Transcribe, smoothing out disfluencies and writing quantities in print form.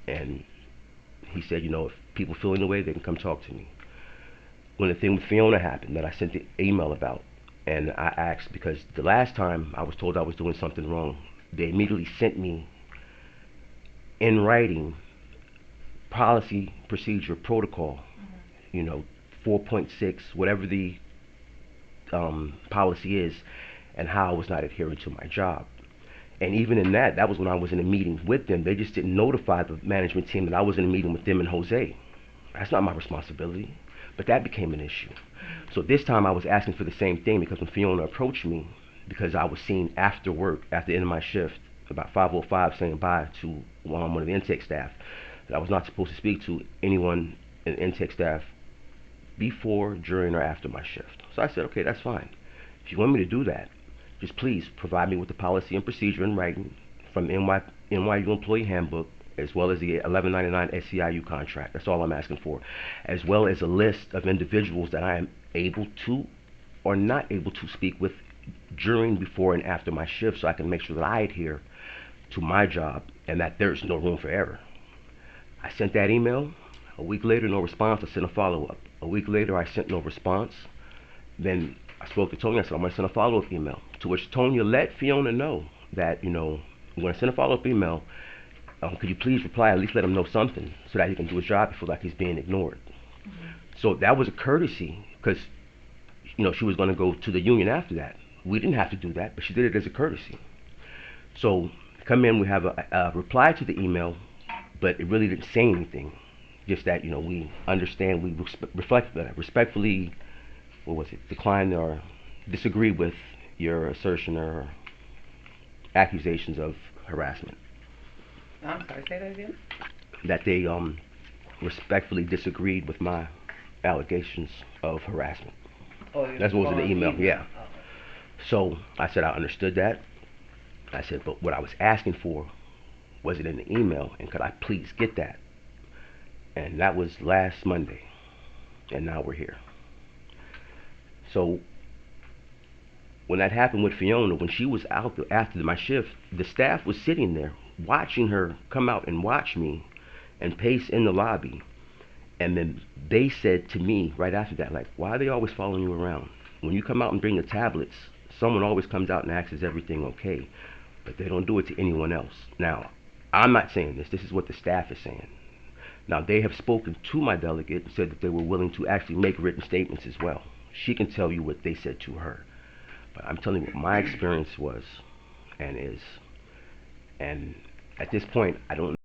And he said, if people feel in the way, they can come talk to me. When the thing with Fiona happened that I sent the email about, and I asked because the last time I was told I was doing something wrong, they immediately sent me in writing policy, procedure, protocol, you know, 4.6, whatever the policy is, and how I was not adhering to my job. And even in that was when I was in a meeting with them. They just didn't notify the management team that I was in a meeting with them and Jose. That's not my responsibility. But that became an issue. So this time I was asking for the same thing because when Fiona approached me, because I was seen after work, at the end of my shift, about 5:05, saying bye to one of the intake staff, that I was not supposed to speak to anyone in the intake staff before, during, or after my shift. So I said, okay, that's fine. If you want me to do that, just please provide me with the policy and procedure in writing from NYU Employee Handbook, as well as the 1199 SEIU contract. That's all I'm asking for, as well as a list of individuals that I am able to or not able to speak with during, before, and after my shift, so I can make sure that I adhere to my job and that there's no room for error. I sent that email. A week later, no response. I sent a follow-up. A week later, I sent no response. Then I spoke to Tonya. I said, I'm going to send a follow-up email. To which Tonya let Fiona know that, I'm going to send a follow-up email. Could you please reply, at least let him know something, so that he can do his job. He feels like he's being ignored. So that was a courtesy, because, she was going to go to the union after that. We didn't have to do that, but she did it as a courtesy. So come in, we have a reply to the email, but it really didn't say anything. Just that, we understand, we respectfully, decline or disagree with your assertion or accusations of harassment. I'm sorry, say that again? That they respectfully disagreed with my allegations of harassment. Oh, That's what was in the email, yeah. Oh. So I said I understood that. I said, but what I was asking for was it in the email, and could I please get that? And that was last Monday, and now we're here. So when that happened with Fiona, when she was out after my shift, the staff was sitting there watching her come out and watch me and pace in the lobby. And then they said to me right after that, like, why are they always following you around? When you come out and bring the tablets, someone always comes out and asks, is everything okay? But they don't do it to anyone else. Now, I'm not saying this. This is what the staff is saying. Now, they have spoken to my delegate and said that they were willing to actually make written statements as well. She can tell you what they said to her. But I'm telling you what my experience was and is. And at this point, I don't